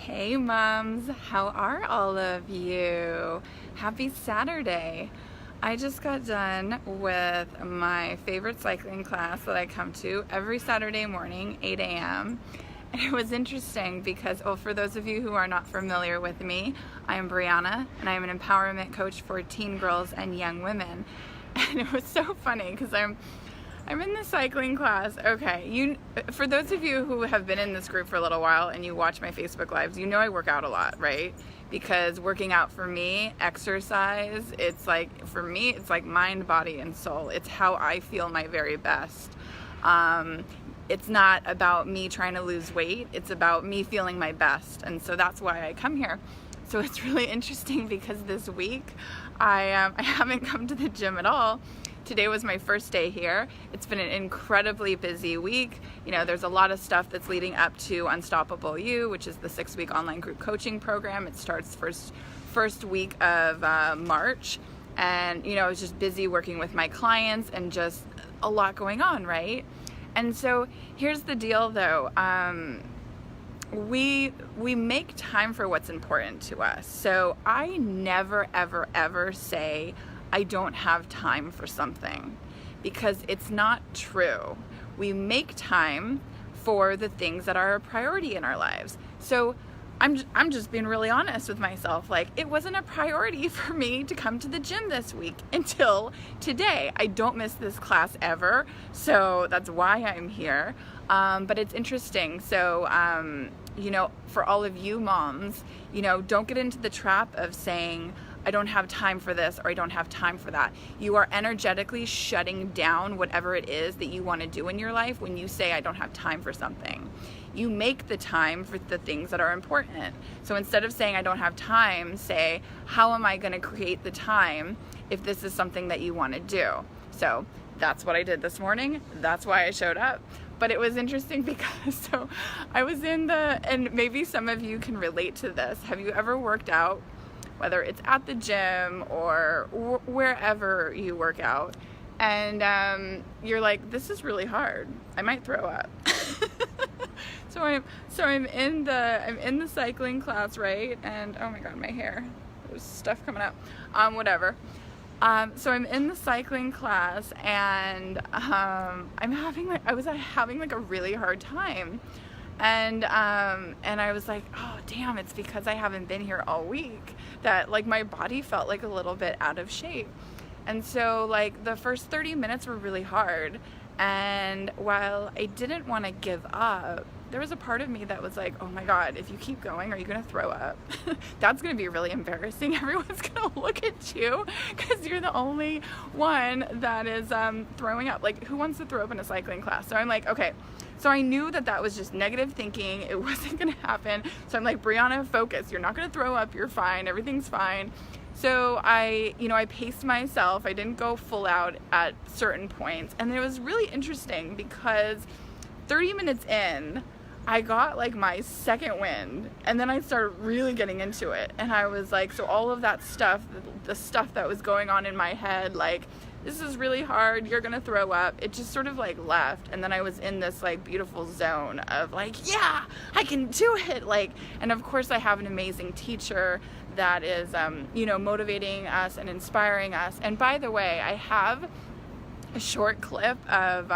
Hey moms, how are all of you? Happy Saturday. I just got done with my favorite cycling class that I come to every Saturday morning, 8 a.m. And it was interesting because, for those of you who are not familiar with me, I am Brianna and I am an empowerment coach for teen girls and young women. And it was so funny because I'm in the cycling class. Okay, for those of you who have been in this group for a little while and you watch my Facebook lives, you know I work out a lot, right? Because working out for me, exercise, it's like mind, body, and soul. It's how I feel my very best. It's not about me trying to lose weight. It's about me feeling my best. And so that's why I come here. So it's really interesting because this week I haven't come to the gym at all. Today was my first day here. It's been an incredibly busy week. You know, there's a lot of stuff that's leading up to Unstoppable You, which is the 6-week online group coaching program. It starts first week of March. And, I was just busy working with my clients and just a lot going on, right? And so here's the deal though. We make time for what's important to us. So I never, ever, ever say, I don't have time for something, because it's not true. We make time for the things that are a priority in our lives. So I'm just being really honest with myself. Like, it wasn't a priority for me to come to the gym this week until today. I don't miss this class ever, so that's why I'm here. But it's interesting. So, for all of you moms, don't get into the trap of saying, I don't have time for this or I don't have time for that. You are energetically shutting down whatever it is that you want to do in your life when you say I don't have time for something. You make the time for the things that are important. So instead of saying I don't have time, say, how am I going to create the time if this is something that you want to do? So that's what I did this morning. That's why I showed up. But it was interesting because I was and maybe some of you can relate to this. Have you ever worked out? Whether it's at the gym or wherever you work out, and you're like, this is really hard. I might throw up. So I'm in the cycling class, right? And oh my god, my hair. There's stuff coming up. Whatever. So I'm in the cycling class, and I was having a really hard time. And I was like, oh damn, it's because I haven't been here all week that my body felt a little bit out of shape. And so the first 30 minutes were really hard. And while I didn't want to give up, there was a part of me that was like, oh my god, if you keep going, are you going to throw up? That's going to be really embarrassing. Everyone's going to look at you because you're the only one that is throwing up. Who wants to throw up in a cycling class? So I'm like, okay. So I knew that was just negative thinking. It wasn't going to happen. So I'm like, Brianna, focus. You're not going to throw up. You're fine. Everything's fine. So I paced myself. I didn't go full out at certain points. And it was really interesting because 30 minutes in, I got my second wind, and then I started really getting into it. And I was like, so all of that stuff, the stuff that was going on in my head, this is really hard, you're gonna throw up, it just sort of left. And then I was in this beautiful zone of yeah, I can do it. And of course I have an amazing teacher that is motivating us and inspiring us. And by the way, I have a short clip of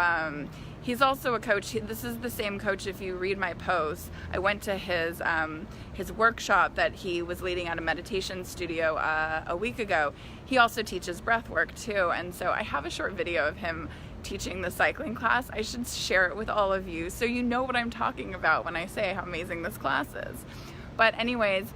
he's also a coach. This is the same coach. If you read my posts, I went to his workshop that he was leading at a meditation studio a week ago. He also teaches breath work too. And so I have a short video of him teaching the cycling class. I should share it with all of you so you know what I'm talking about when I say how amazing this class is. But anyways,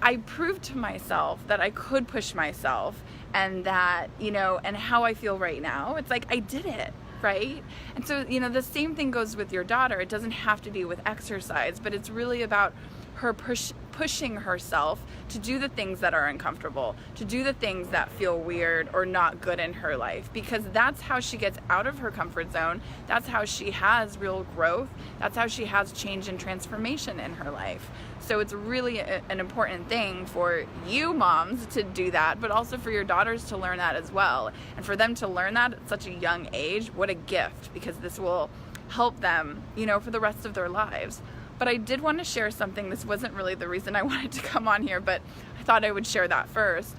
I proved to myself that I could push myself, and that, and how I feel right now, it's I did it. Right? And so, the same thing goes with your daughter. It doesn't have to be with exercise, but it's really about her pushing herself to do the things that are uncomfortable, to do the things that feel weird or not good in her life, because that's how she gets out of her comfort zone. That's how she has real growth. That's how she has change and transformation in her life. So it's really an important thing for you moms to do that, but also for your daughters to learn that as well. And for them to learn that at such a young age, what a gift, because this will help them, for the rest of their lives. But I did want to share something. This wasn't really the reason I wanted to come on here, but I thought I would share that first.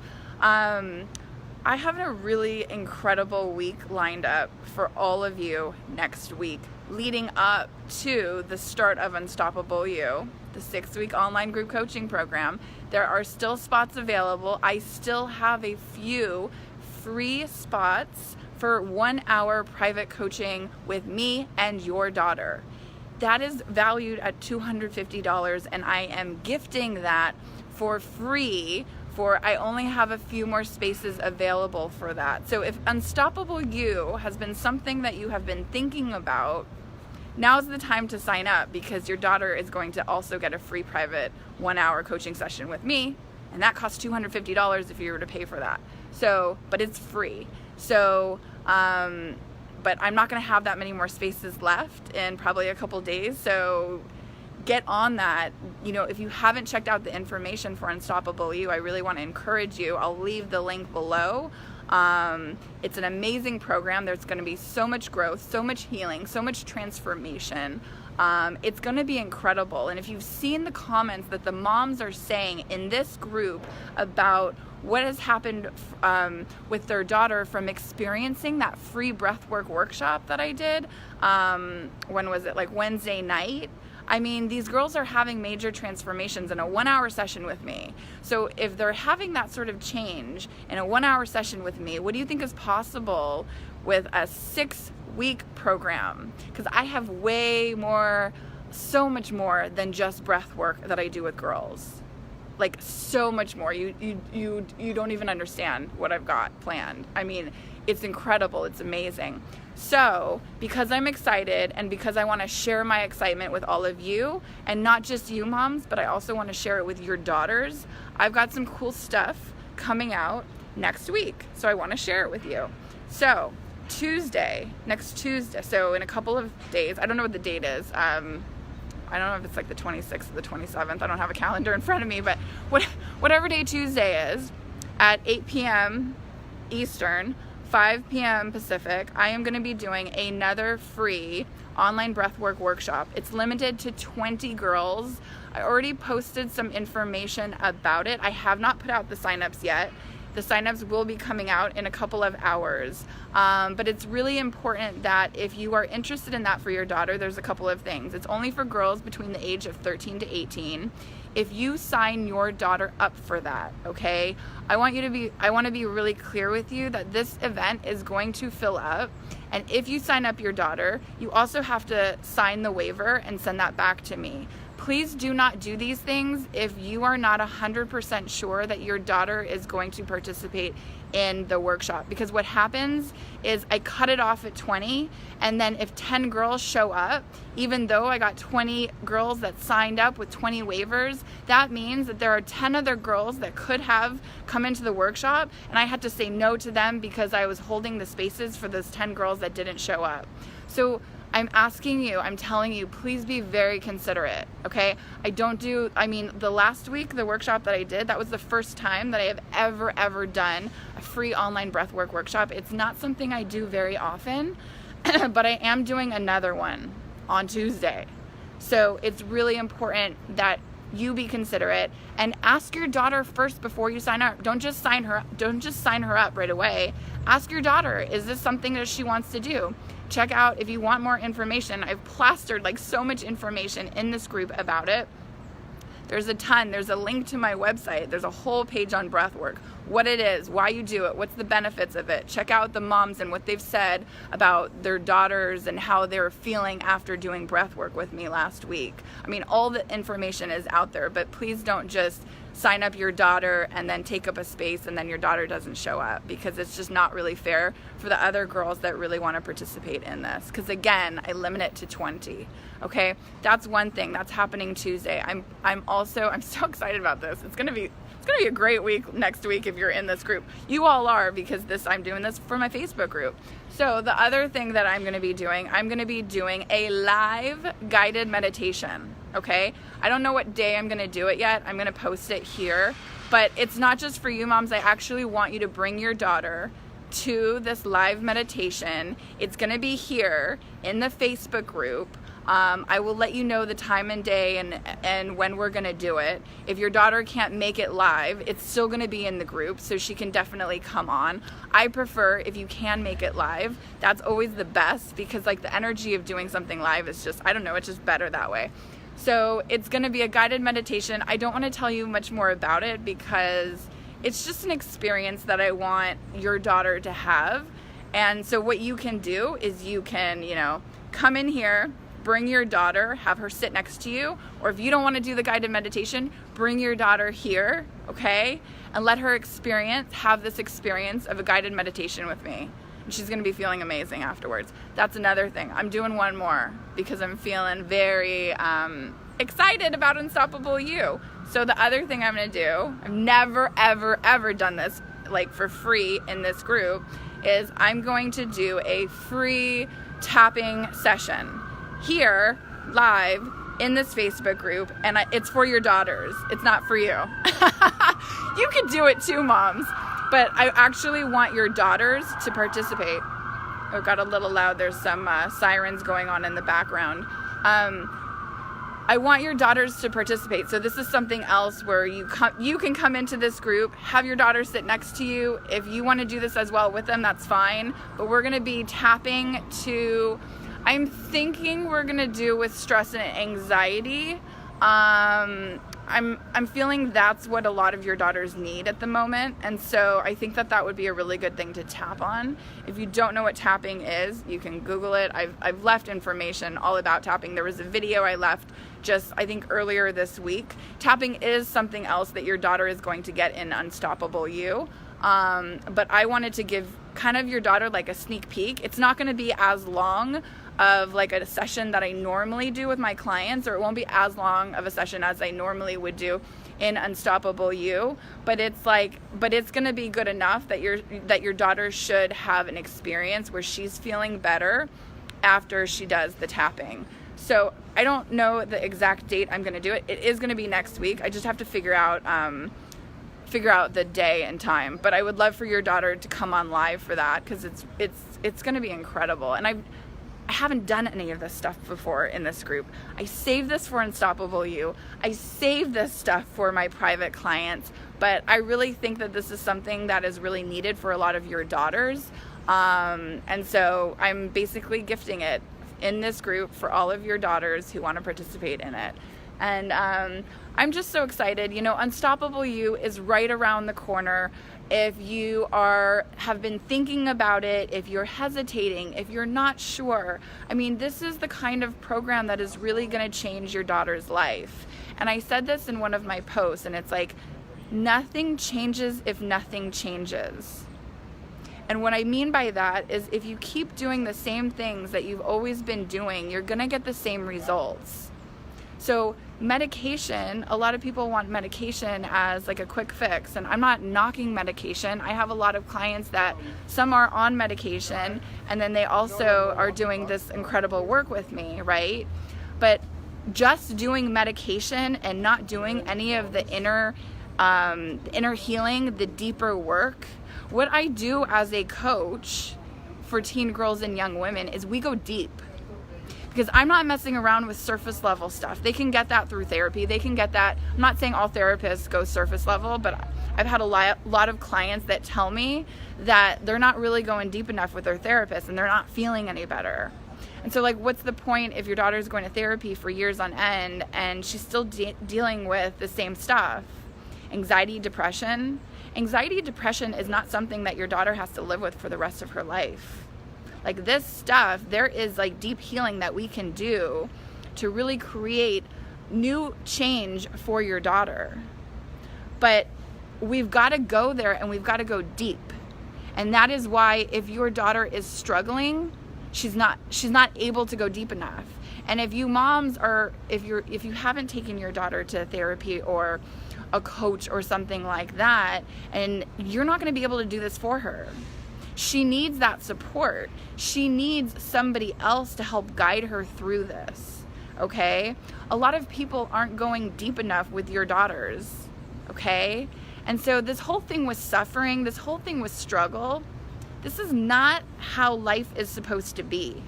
I have a really incredible week lined up for all of you next week, leading up to the start of Unstoppable You, the 6-week online group coaching program. There are still spots available. I still have a few free spots for 1 hour private coaching with me and your daughter. That is valued at $250, and I am gifting that for free. I only have a few more spaces available for that. So if Unstoppable You has been something that you have been thinking about, now's the time to sign up, because your daughter is going to also get a free private 1 hour coaching session with me, and that costs $250 if you were to pay for that. So, but it's free. So, but I'm not going to have that many more spaces left in probably a couple days. So get on that. You know, if you haven't checked out the information for Unstoppable You, I really want to encourage you. I'll leave the link below. It's an amazing program. There's going to be so much growth, so much healing, so much transformation. It's going to be incredible. And if you've seen the comments that the moms are saying in this group about what has happened with their daughter from experiencing that free breathwork workshop that I did, when was it, like Wednesday night? I mean, these girls are having major transformations in a 1 hour session with me. So if they're having that sort of change in a 1 hour session with me, what do you think is possible with a 6-week program? Because I have way more, so much more than just breath work that I do with girls. Like so much more. You don't even understand what I've got planned. I mean, it's incredible. It's amazing. So, because I'm excited and because I want to share my excitement with all of you, and not just you moms, but I also want to share it with your daughters, I've got some cool stuff coming out next week. So I want to share it with you. So, next Tuesday, so in a couple of days, I don't know what the date is. I don't know if it's like the 26th or the 27th. I don't have a calendar in front of me, but whatever day Tuesday is, at 8 p.m. Eastern, 5 p.m. Pacific, I am going to be doing another free online breathwork workshop. It's limited to 20 girls. I already posted some information about it. I have not put out the signups yet. The signups will be coming out in a couple of hours. But it's really important that if you are interested in that for your daughter, there's a couple of things. It's only for girls between the age of 13 to 18. If you sign your daughter up for that, okay, I want to be really clear with you that this event is going to fill up. And if you sign up your daughter, you also have to sign the waiver and send that back to me. Please do not do these things if you are not 100% sure that your daughter is going to participate in the workshop, because what happens is I cut it off at 20, and then if 10 girls show up, even though I got 20 girls that signed up with 20 waivers, that means that there are 10 other girls that could have come into the workshop, and I had to say no to them because I was holding the spaces for those 10 girls that didn't show up. So I'm asking you, I'm telling you, please be very considerate, okay? The last week, the workshop that I did, that was the first time that I have ever done a free online breathwork workshop. It's not something I do very often, but I am doing another one on Tuesday. So it's really important that you be considerate and ask your daughter first before you sign up. Don't just sign her up right away. Ask your daughter, is this something that she wants to do? Check out, if you want more information, I've plastered like so much information in this group about it. There's a ton. There's a link to my website. There's a whole page on breathwork, what it is, why you do it, what's the benefits of it. Check out the moms and what they've said about their daughters and how they're feeling after doing breathwork with me last week. I mean, all the information is out there, but please don't just sign up your daughter and then take up a space and then your daughter doesn't show up, because it's just not really fair for the other girls that really want to participate in this. Because again, I limit it to 20. Okay, that's one thing that's happening Tuesday. I'm so excited about this. It's gonna be a great week next week if you're in this group. You all are, because I'm doing this for my Facebook group. So the other thing that I'm going to be doing a live guided meditation. Okay, I don't know what day I'm going to do it yet. I'm going to post it here, but it's not just for you moms. I actually want you to bring your daughter to this live meditation. It's going to be here in the Facebook group. I will let you know the time and day and when we're gonna do it. If your daughter can't make it live, it's still gonna be in the group, so she can definitely come on. I prefer if you can make it live. That's always the best, because like the energy of doing something live is just, I don't know, it's just better that way. So it's gonna be a guided meditation. I don't wanna tell you much more about it because it's just an experience that I want your daughter to have. And so what you can do is you can, come in here, bring your daughter, have her sit next to you, or if you don't want to do the guided meditation, bring your daughter here, okay? And let her have this experience of a guided meditation with me. And she's going to be feeling amazing afterwards. That's another thing. I'm doing one more because I'm feeling very excited about Unstoppable You. So the other thing I'm going to do, I've never, ever, ever done this like for free in this group, is I'm going to do a free tapping session here live in this Facebook group, and it's for your daughters. It's not for you. You could do it too, moms, but I actually want your daughters to participate. Oh, got a little loud. There's some sirens going on in the background. I want your daughters to participate. So this is something else where you can come into this group, have your daughter sit next to you. If you want to do this as well with them, that's fine. But we're going to be tapping to, I'm thinking we're going to do with stress and anxiety. I'm feeling that's what a lot of your daughters need at the moment, and so I think that would be a really good thing to tap on. If you don't know what tapping is, you can Google it. I've left information all about tapping. There was a video I left just, I think, earlier this week. Tapping is something else that your daughter is going to get in Unstoppable You, but I wanted to give kind of your daughter like a sneak peek. It's not going to be as long of like a session that I normally do with my clients, or it won't be as long of a session as I normally would do in Unstoppable You, but it's going to be good enough that your daughter should have an experience where she's feeling better after she does the tapping. So I don't know the exact date I'm going to do it. It is going to be next week. I just have to figure out the day and time, but I would love for your daughter to come on live for that, because it's going to be incredible. And I haven't done any of this stuff before in this group. I saved this for Unstoppable You. I saved this stuff for my private clients, but I really think that this is something that is really needed for a lot of your daughters. And so I'm basically gifting it in this group for all of your daughters who want to participate in it. And I'm just so excited. Unstoppable You is right around the corner. If you have been thinking about it, if you're hesitating, if you're not sure, this is the kind of program that is really going to change your daughter's life. And I said this in one of my posts, and it's like, nothing changes if nothing changes. And what I mean by that is, if you keep doing the same things that you've always been doing, you're going to get the same results. So medication, a lot of people want medication as like a quick fix, and I'm not knocking medication. I have a lot of clients that some are on medication, and then they also are doing this incredible work with me, right? But just doing medication and not doing any of the inner healing, the deeper work, what I do as a coach for teen girls and young women is we go deep. Because I'm not messing around with surface level stuff. They can get that through therapy. They can get that. I'm not saying all therapists go surface level, but I've had a lot of clients that tell me that they're not really going deep enough with their therapist and they're not feeling any better. And so what's the point if your daughter's going to therapy for years on end and she's still dealing with the same stuff? Anxiety, depression. Anxiety, depression is not something that your daughter has to live with for the rest of her life. This stuff, there is deep healing that we can do to really create new change for your daughter. But we've got to go there, and we've got to go deep. And that is why if your daughter is struggling, she's not able to go deep enough. And if you moms if you haven't taken your daughter to therapy or a coach or something like that, and you're not going to be able to do this for her. She needs that support. She needs somebody else to help guide her through this, okay? A lot of people aren't going deep enough with your daughters, okay? And so this whole thing with suffering, this whole thing with struggle, this is not how life is supposed to be.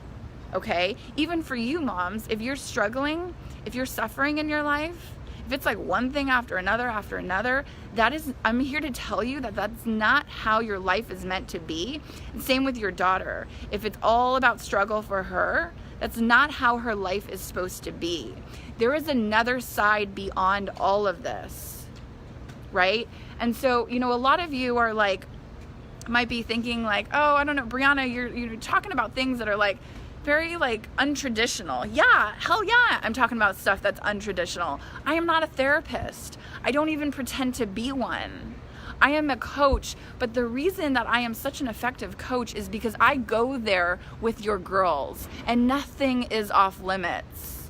okay? Even for you moms, if you're struggling, if you're suffering in your life, if it's like one thing after another, I'm here to tell you that that's not how your life is meant to be. And same with your daughter. If it's all about struggle for her, that's not how her life is supposed to be. There is another side beyond all of this, right? And so, you know, a lot of you are like, might be thinking like, oh, I don't know, Brianna, you're talking about things that are like very like untraditional. Yeah, hell yeah, I'm talking about stuff that's untraditional. I am not a therapist. I don't even pretend to be one. I am a coach, but the reason that I am such an effective coach is because I go there with your girls, and nothing is off limits.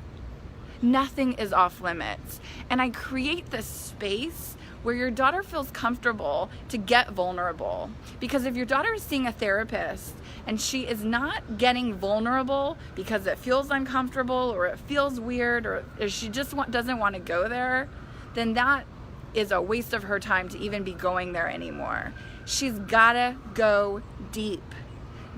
Nothing is off limits. And I create this space where your daughter feels comfortable to get vulnerable. Because if your daughter is seeing a therapist and she is not getting vulnerable because it feels uncomfortable or it feels weird or she just doesn't want to go there, then that is a waste of her time to even be going there anymore. She's gotta go deep.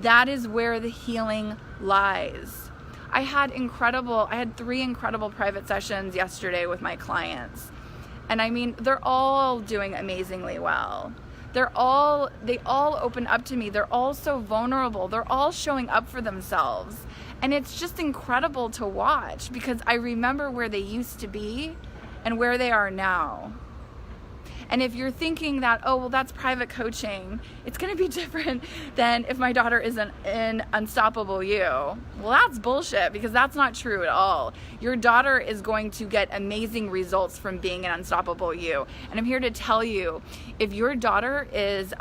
That is where the healing lies. I had 3 incredible private sessions yesterday with my clients. And I mean, they're all doing amazingly well. They all open up to me. They're all so vulnerable. They're all showing up for themselves. And it's just incredible to watch because I remember where they used to be and where they are now. And if you're thinking that, oh, well, that's private coaching, it's going to be different than if my daughter isn't in Unstoppable You. Well, that's bullshit because that's not true at all. Your daughter is going to get amazing results from being in Unstoppable You. And I'm here to tell you, if your daughter is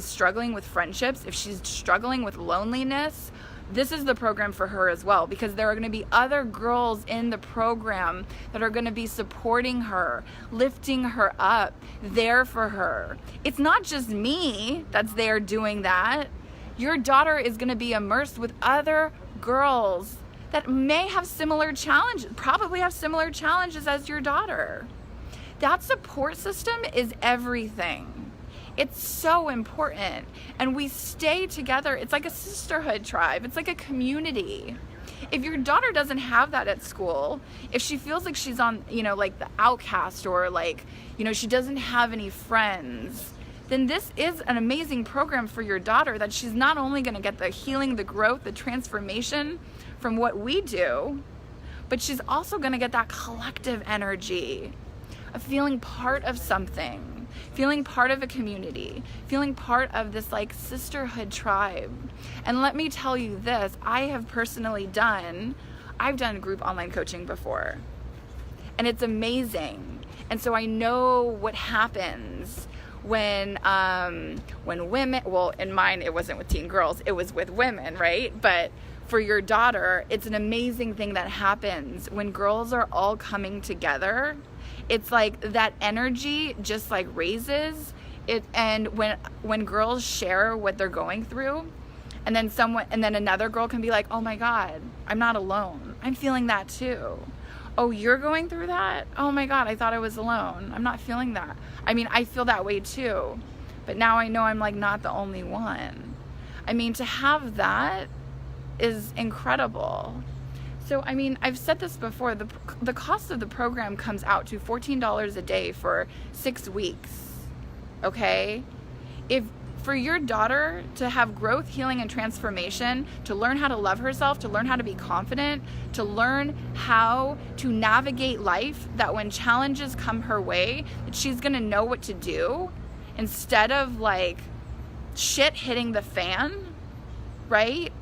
struggling with friendships, if she's struggling with loneliness, this is the program for her as well, because there are going to be other girls in the program that are going to be supporting her, lifting her up, there for her. It's not just me that's there doing that. Your daughter is going to be immersed with other girls that may have similar challenges, probably have similar challenges as your daughter. That support system is everything. It's so important. And we stay together. It's like a sisterhood tribe. It's like a community. If your daughter doesn't have that at school, if she feels like she's on, you know, like the outcast or like, you know, she doesn't have any friends, then this is an amazing program for your daughter that she's not only going to get the healing, the growth, the transformation from what we do, but she's also going to get that collective energy of feeling part of something. Feeling part of a community, feeling part of this like sisterhood tribe. And let me tell you this, I've done group online coaching before. And it's amazing. And so I know what happens when women, well, in mine it wasn't with teen girls, it was with women, right? But for your daughter, it's an amazing thing that happens when girls are all coming together. It's like that energy just like raises it, and when girls share what they're going through, and then another girl can be like, oh my God, I'm not alone. I'm feeling that too. Oh, you're going through that? Oh my God, I thought I was alone. I'm not feeling that. I mean, I feel that way too, but now I know I'm like not the only one. I mean, to have that is incredible. So, I mean, I've said this before, the cost of the program comes out to $14 a day for 6 weeks, okay? If for your daughter to have growth, healing, and transformation, to learn how to love herself, to learn how to be confident, to learn how to navigate life, that when challenges come her way, that she's gonna know what to do instead of like shit hitting the fan, right?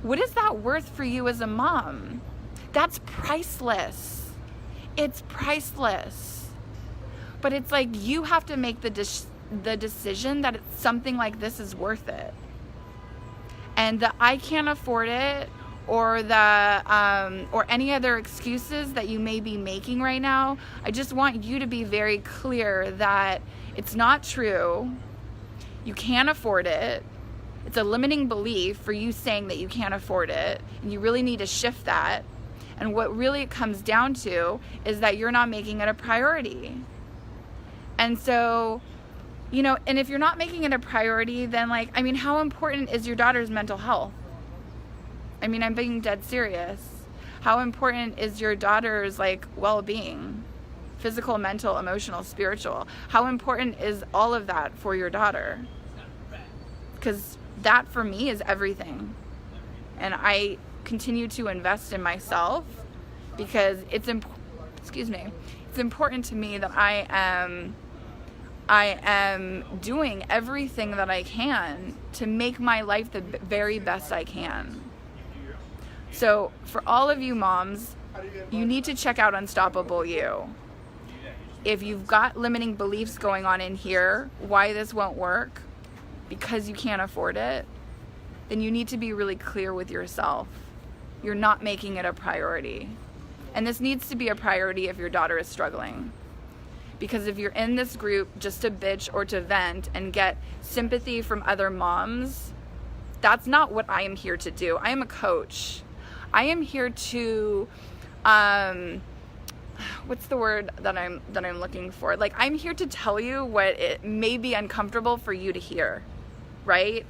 What is that worth for you as a mom? That's priceless. It's priceless. But it's like you have to make the decision that it's something like this is worth it. And the I can't afford it or or any other excuses that you may be making right now, I just want you to be very clear that it's not true. You can't afford it. It's a limiting belief for you saying that you can't afford it, and you really need to shift that. And what really it comes down to is that you're not making it a priority. And so, you know, and if you're not making it a priority, then like, I mean, how important is your daughter's mental health? I mean, I'm being dead serious. How important is your daughter's like well-being? Physical, mental, emotional, spiritual. How important is all of that for your daughter? Because that for me is everything. And I continue to invest in myself because it's important to me that I am doing everything that I can to make my life the very best I can. So for all of you moms, you need to check out Unstoppable You. If you've got limiting beliefs going on in here, why this won't work, because you can't afford it, then you need to be really clear with yourself. You're not making it a priority. And this needs to be a priority if your daughter is struggling. Because if you're in this group just to bitch or to vent and get sympathy from other moms, that's not what I am here to do. I am a coach. I am here to, what's the word that I'm looking for? Like, I'm here to tell you what it may be uncomfortable for you to hear, right?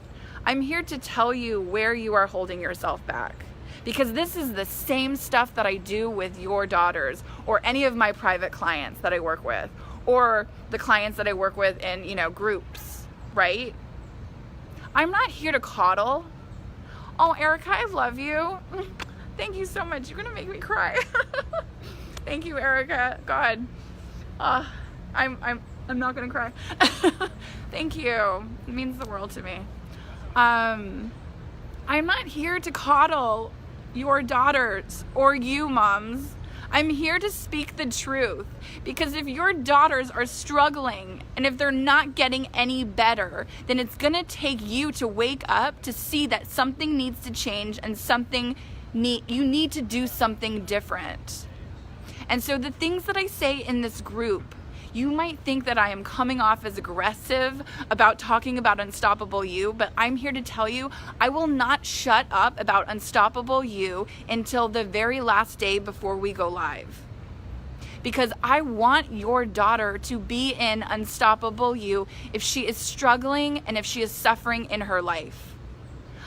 I'm here to tell you where you are holding yourself back. Because this is the same stuff that I do with your daughters or any of my private clients that I work with or the clients that I work with in, groups, right? I'm not here to coddle. Oh, Erica, I love you. Thank you so much. You're going to make me cry. Thank you, Erica. God. I'm not going to cry. Thank you. It means the world to me. I'm not here to coddle your daughters or you moms. I'm here to speak the truth, because if your daughters are struggling and if they're not getting any better, then it's going to take you to wake up to see that something needs to change and you need to do something different. And so the things that I say in this group, you might think that I am coming off as aggressive about talking about Unstoppable You, but I'm here to tell you I will not shut up about Unstoppable You until the very last day before we go live. Because I want your daughter to be in Unstoppable You if she is struggling and if she is suffering in her life.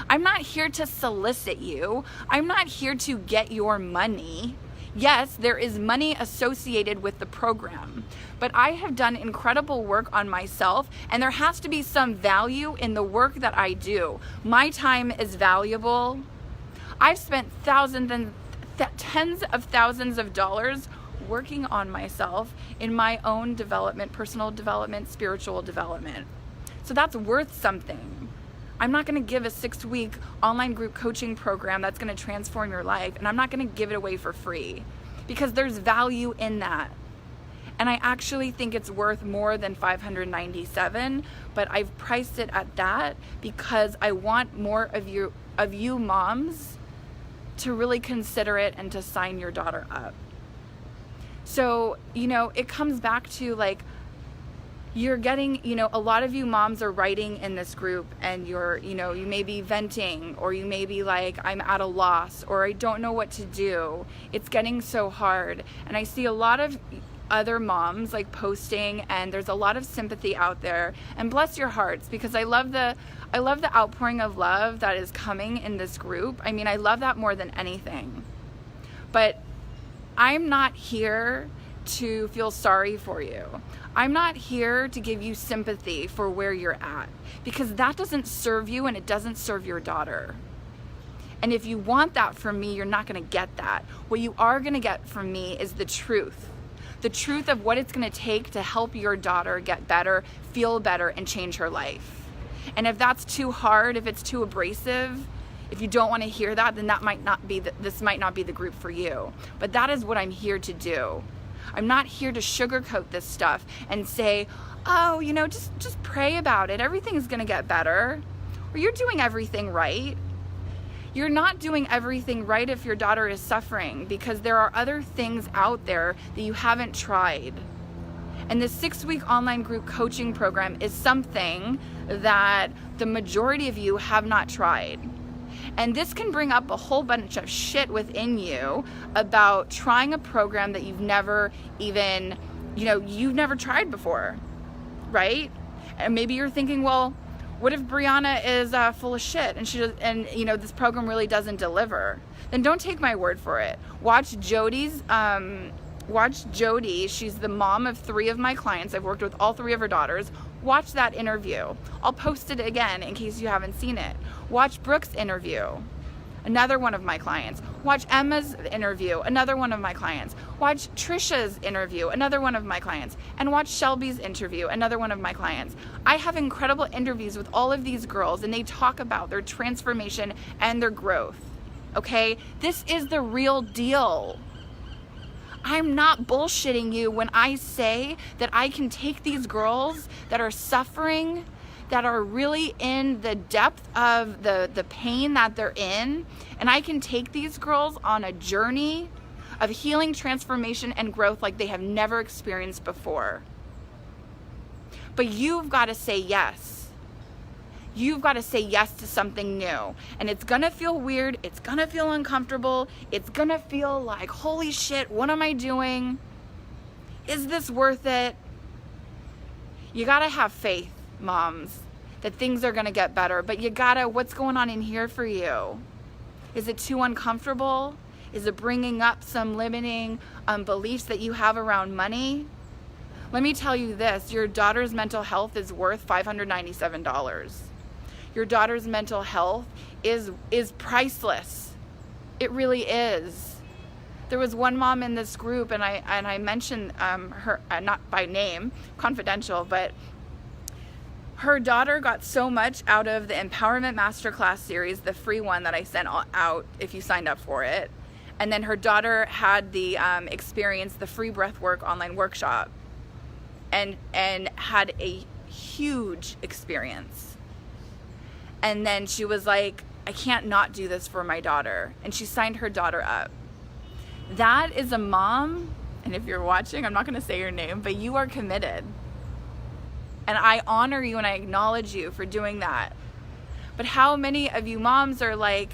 I'm not here to solicit you. I'm not here to get your money. Yes, there is money associated with the program, but I have done incredible work on myself, and there has to be some value in the work that I do. My time is valuable. I've spent thousands and tens of thousands of dollars working on myself in my own development, personal development, spiritual development. So that's worth something. I'm not going to give a 6-week online group coaching program that's going to transform your life, and I'm not going to give it away for free, because there's value in that. And I actually think it's worth more than $597, but I've priced it at that because I want more of you moms to really consider it and to sign your daughter up. So, it comes back to like, you're getting, a lot of you moms are writing in this group, and you may be venting, or you may be like, I'm at a loss, or I don't know what to do. It's getting so hard. And I see a lot of other moms like posting, and there's a lot of sympathy out there, and bless your hearts, because I love the outpouring of love that is coming in this group. I mean, I love that more than anything. But I'm not here to feel sorry for you. I'm not here to give you sympathy for where you're at, because that doesn't serve you and it doesn't serve your daughter. And if you want that from me, you're not going to get that. What you are going to get from me is the truth of what it's going to take to help your daughter get better, feel better, and change her life. And if that's too hard, if it's too abrasive, if you don't want to hear that, then this might not be the group for you. But that is what I'm here to do. I'm not here to sugarcoat this stuff and say, oh, just pray about it. Everything's going to get better. Or you're doing everything right. You're not doing everything right if your daughter is suffering, because there are other things out there that you haven't tried. And the 6-week online group coaching program is something that the majority of you have not tried. And this can bring up a whole bunch of shit within you about trying a program that you've never tried before, right? And maybe you're thinking, well, What if Brianna is full of shit and this program really doesn't deliver? Then don't take my word for it. Watch Jody. She's the mom of 3 of my clients. I've worked with all 3 of her daughters. Watch that interview. I'll post it again in case you haven't seen it. Watch Brooke's interview, another one of my clients. Watch Emma's interview, another one of my clients. Watch Trisha's interview, another one of my clients. And watch Shelby's interview, another one of my clients. I have incredible interviews with all of these girls, and they talk about their transformation and their growth. Okay? This is the real deal. I'm not bullshitting you when I say that I can take these girls that are suffering, that are really in the depth of the pain that they're in, and I can take these girls on a journey of healing, transformation, and growth like they have never experienced before. But you've got to say yes. You've got to say yes to something new. And it's going to feel weird. It's going to feel uncomfortable. It's going to feel like, holy shit, what am I doing? Is this worth it? You got to have faith, moms, that things are going to get better. But you got to, what's going on in here for you? Is it too uncomfortable? Is it bringing up some limiting beliefs that you have around money? Let me tell you this, your daughter's mental health is worth $597. Your daughter's mental health is priceless. It really is. There was one mom in this group, and I mentioned her, not by name, confidential, but her daughter got so much out of the Empowerment Masterclass series, the free one that I sent out if you signed up for it. And then her daughter had the experience, the free breathwork online workshop, and had a huge experience. And then she was like, I can't not do this for my daughter. And she signed her daughter up. That is a mom, and if you're watching, I'm not going to say your name, but you are committed. And I honor you and I acknowledge you for doing that. But how many of you moms are like,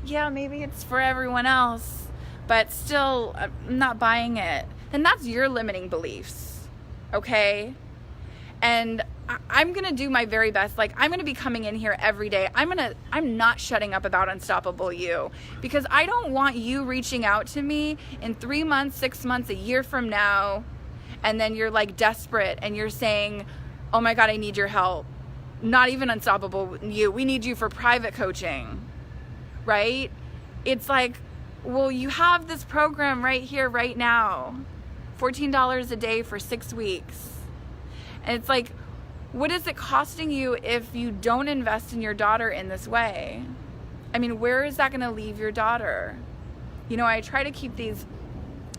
yeah, maybe it's for everyone else, but still, I'm not buying it. Then that's your limiting beliefs, okay? And I'm going to do my very best. Like, I'm going to be coming in here every day. I'm not shutting up about Unstoppable You, because I don't want you reaching out to me in 3 months, 6 months, a year from now, and then you're like desperate and you're saying, oh my God, I need your help. Not even Unstoppable You. We need you for private coaching, right? It's like, well, you have this program right here, right now, $14 a day for 6 weeks. And it's like, what is it costing you if you don't invest in your daughter in this way? I mean, where is that going to leave your daughter? You know, I try to keep these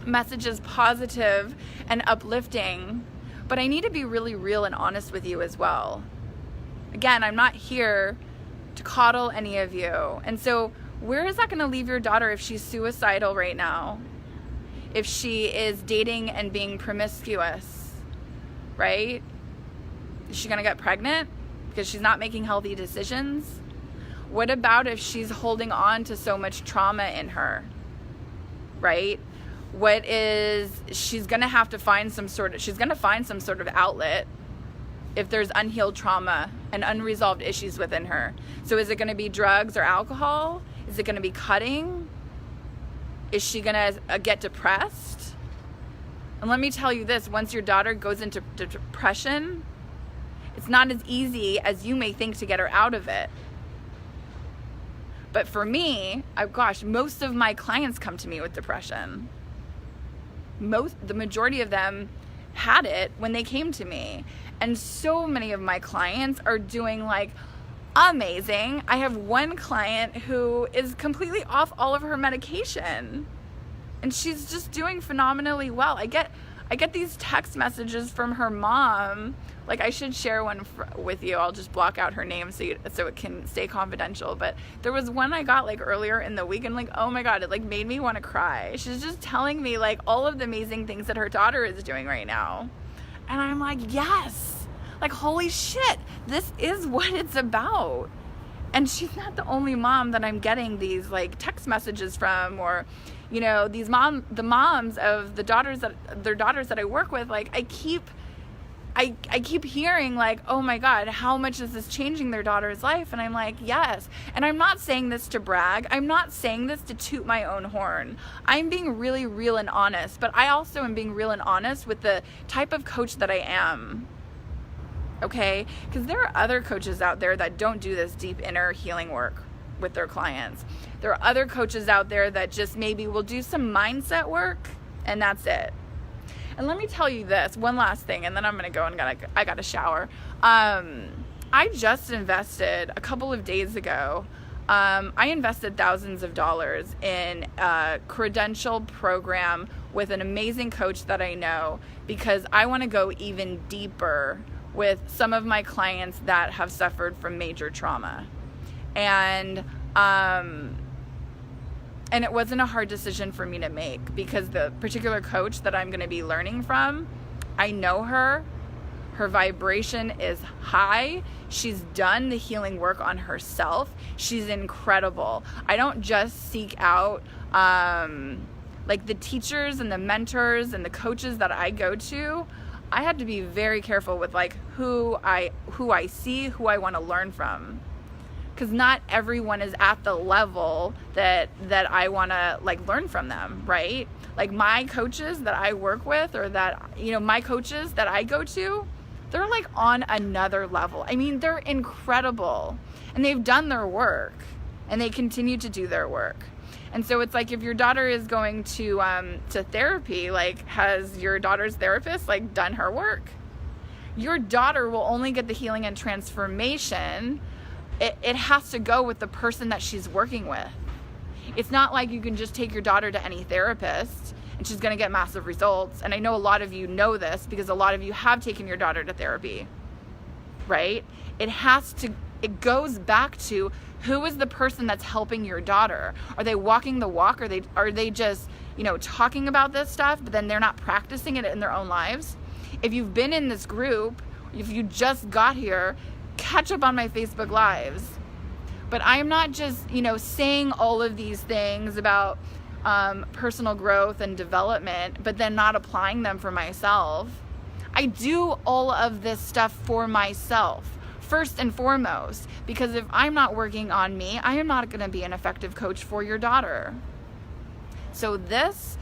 messages positive and uplifting, but I need to be really real and honest with you as well. Again, I'm not here to coddle any of you. And so where is that going to leave your daughter if she's suicidal right now? If she is dating and being promiscuous, right? Is she going to get pregnant because she's not making healthy decisions? What about if she's holding on to so much trauma in her, right? She's going to have to find some sort of outlet if there's unhealed trauma and unresolved issues within her. So is it going to be drugs or alcohol? Is it going to be cutting? Is she going to get depressed? And let me tell you this, once your daughter goes into depression, it's not as easy as you may think to get her out of it. But for me, most of my clients come to me with depression. The majority of them had it when they came to me. And so many of my clients are doing like amazing. I have one client who is completely off all of her medication, and she's just doing phenomenally well. I get these text messages from her mom. Like, I should share one with you. I'll just block out her name so it can stay confidential. But there was one I got like earlier in the week, and like, oh my God, it like made me want to cry. She's just telling me like all of the amazing things that her daughter is doing right now. And I'm like, yes, like, holy shit, this is what it's about. And she's not the only mom that I'm getting these like text messages from, or, you know, the moms of their daughters that I work with. Like, I keep I keep hearing like, oh my God, how much is this changing their daughter's life? And I'm like, yes. And I'm not saying this to brag. I'm not saying this to toot my own horn. I'm being really real and honest, but I also am being real and honest with the type of coach that I am. Okay? Because there are other coaches out there that don't do this deep inner healing work with their clients. There are other coaches out there that just maybe will do some mindset work and that's it. And let me tell you this, one last thing, and then I'm going to go and I got a shower. I just invested a couple of days ago. I invested thousands of dollars in a credential program with an amazing coach that I know because I want to go even deeper with some of my clients that have suffered from major trauma. And it wasn't a hard decision for me to make because the particular coach that I'm going to be learning from, I know her. Her vibration is high. She's done the healing work on herself. She's incredible. I don't just seek out like the teachers and the mentors and the coaches that I go to. I had to be very careful with like who I see, who I want to learn from. Because not everyone is at the level that I want to like learn from them, right? Like my coaches that I work with or that, my coaches that I go to, they're like on another level. I mean, they're incredible and they've done their work and they continue to do their work. And so it's like if your daughter is going to therapy, like has your daughter's therapist like done her work? Your daughter will only get the healing and transformation. It has to go with the person that she's working with. It's not like you can just take your daughter to any therapist and she's going to get massive results. And I know a lot of you know this because a lot of you have taken your daughter to therapy, right? It goes back to who is the person that's helping your daughter? Are they walking the walk? Are they just, talking about this stuff, but then they're not practicing it in their own lives? If you've been in this group, if you just got here, catch up on my Facebook Lives. But I am not just, saying all of these things about personal growth and development, but then not applying them for myself. I do all of this stuff for myself, first and foremost, because if I'm not working on me, I am not going to be an effective coach for your daughter. So this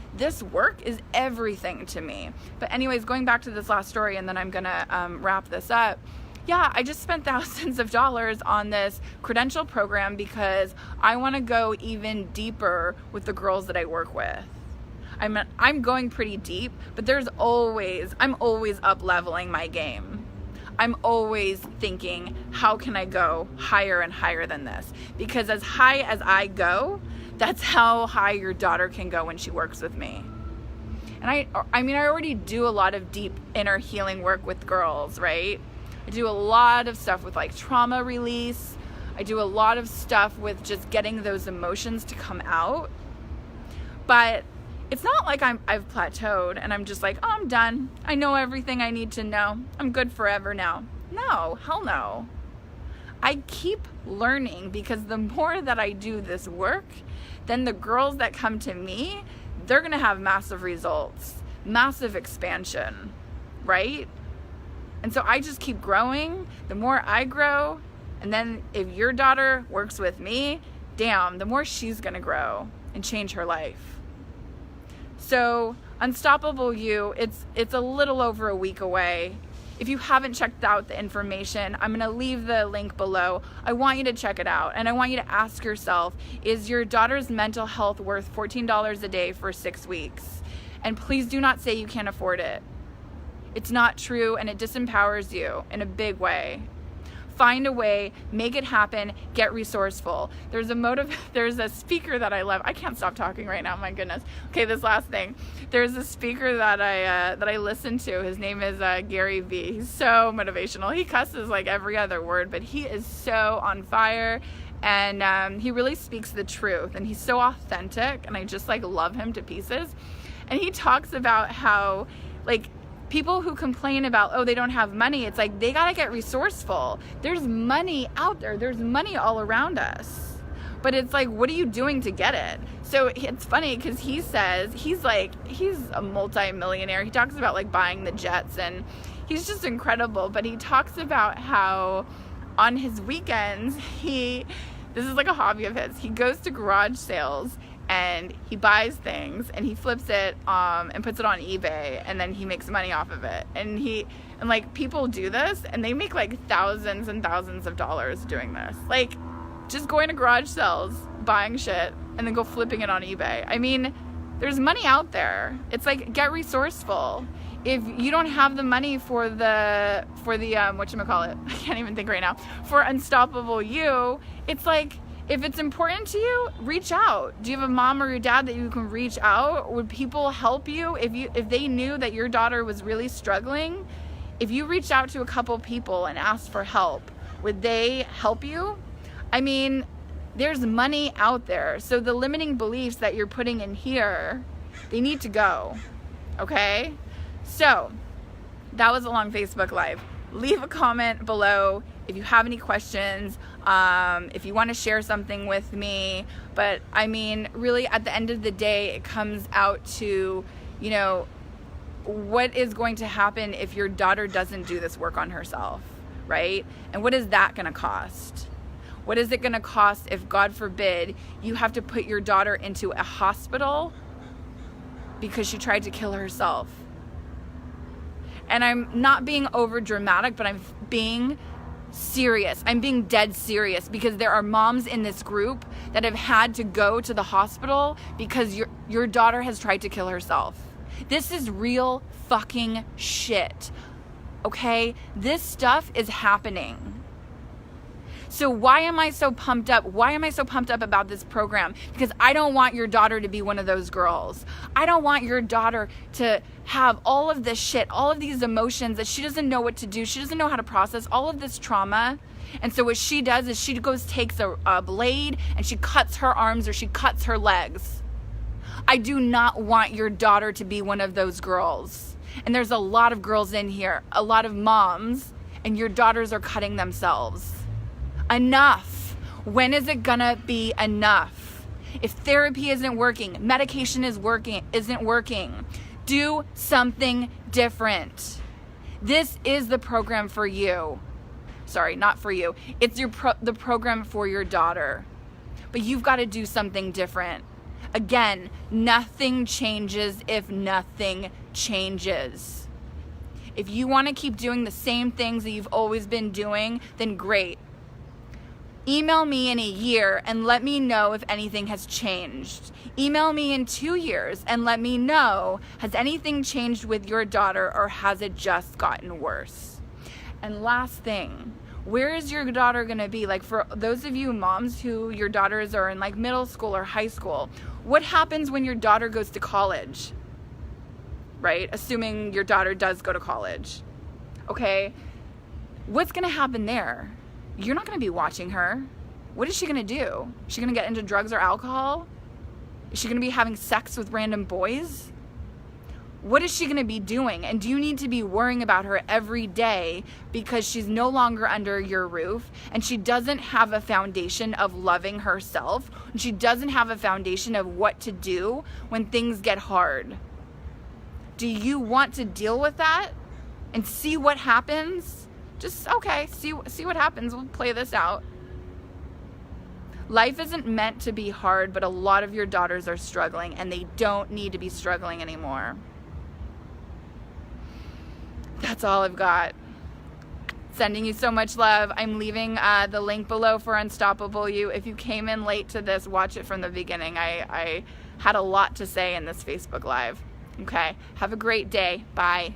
work is everything to me. But anyways, going back to this last story, and then I'm going to wrap this up. Yeah, I just spent thousands of dollars on this credential program because I want to go even deeper with the girls that I work with. I'm going pretty deep, but I'm always up leveling my game. I'm always thinking, how can I go higher and higher than this? Because as high as I go, that's how high your daughter can go when she works with me. And I already do a lot of deep inner healing work with girls, right? I do a lot of stuff with like trauma release. I do a lot of stuff with just getting those emotions to come out. But it's not like I've plateaued and I'm just like, oh, I'm done. I know everything I need to know. I'm good forever now. No, hell no. I keep learning because the more that I do this work, then the girls that come to me, they're going to have massive results, massive expansion, right? And so I just keep growing. The more I grow, and then if your daughter works with me, damn, the more she's going to grow and change her life. So Unstoppable You, it's a little over a week away. If you haven't checked out the information, I'm going to leave the link below. I want you to check it out. And I want you to ask yourself, is your daughter's mental health worth $14 a day for 6 weeks? And please do not say you can't afford it. It's not true, and it disempowers you in a big way. Find a way, make it happen, get resourceful. There's a speaker that I love. I can't stop talking right now, my goodness. Okay, this last thing. There's a speaker that I listen to. His name is Gary Vee. He's so motivational. He cusses like every other word, but he is so on fire, and he really speaks the truth, and he's so authentic, and I just like love him to pieces. And he talks about how like people who complain about, oh, they don't have money, it's like they gotta get resourceful. There's money out there. There's money all around us. But it's like, what are you doing to get it? So it's funny because he says, he's a multi-millionaire. He talks about like buying the jets, and he's just incredible. But he talks about how on his weekends, this is like a hobby of his. He goes to garage sales and he buys things and he flips it and puts it on eBay, and then he makes money off of it. And like people do this and they make like thousands and thousands of dollars doing this. Like just going to garage sales, buying shit, and then go flipping it on eBay. I mean, there's money out there. It's like, get resourceful. If you don't have the money for the whatchamacallit, I can't even think right now, for Unstoppable You, it's like, if it's important to you, reach out. Do you have a mom or your dad that you can reach out? Would people help you? If they knew that your daughter was really struggling, if you reached out to a couple people and asked for help, would they help you? I mean, there's money out there. So the limiting beliefs that you're putting in here, they need to go, okay? So that was a long Facebook Live. Leave a comment below if you have any questions, if you want to share something with me. But I mean, really at the end of the day, it comes out to, you know, what is going to happen if your daughter doesn't do this work on herself, right? And what is that going to cost? What is it going to cost if, God forbid, you have to put your daughter into a hospital because she tried to kill herself? And I'm not being over dramatic, but I'm being serious. I'm being dead serious, because there are moms in this group that have had to go to the hospital because your daughter has tried to kill herself. This is real fucking shit. Okay? This stuff is happening. So why am I so pumped up? Why am I so pumped up about this program? Because I don't want your daughter to be one of those girls. I don't want your daughter to have all of this shit, all of these emotions that she doesn't know what to do. She doesn't know how to process all of this trauma. And so what she does is she takes a blade and she cuts her arms or she cuts her legs. I do not want your daughter to be one of those girls. And there's a lot of girls in here, a lot of moms, and your daughters are cutting themselves. Enough. When is it gonna be enough? If therapy isn't working, medication isn't working, do something different. This is the program for you. Sorry, not for you. It's the program for your daughter. But you've got to do something different. Again, nothing changes if nothing changes. If you want to keep doing the same things that you've always been doing, then great. Email me in a year and let me know if anything has changed. Email me in 2 years and let me know, has anything changed with your daughter or has it just gotten worse? And last thing, where is your daughter gonna be? Like, for those of you moms who your daughters are in like middle school or high school, what happens when your daughter goes to college? Right? Assuming your daughter does go to college. Okay? What's gonna happen there? You're not going to be watching her. What is she going to do? Is she going to get into drugs or alcohol? Is she going to be having sex with random boys? What is she going to be doing? And do you need to be worrying about her every day because she's no longer under your roof and she doesn't have a foundation of loving herself, and she doesn't have a foundation of what to do when things get hard? Do you want to deal with that and see what happens? Just, okay, see what happens. We'll play this out. Life isn't meant to be hard, but a lot of your daughters are struggling, and they don't need to be struggling anymore. That's all I've got. Sending you so much love. I'm leaving the link below for Unstoppable You. If you came in late to this, watch it from the beginning. I had a lot to say in this Facebook Live. Okay, have a great day. Bye.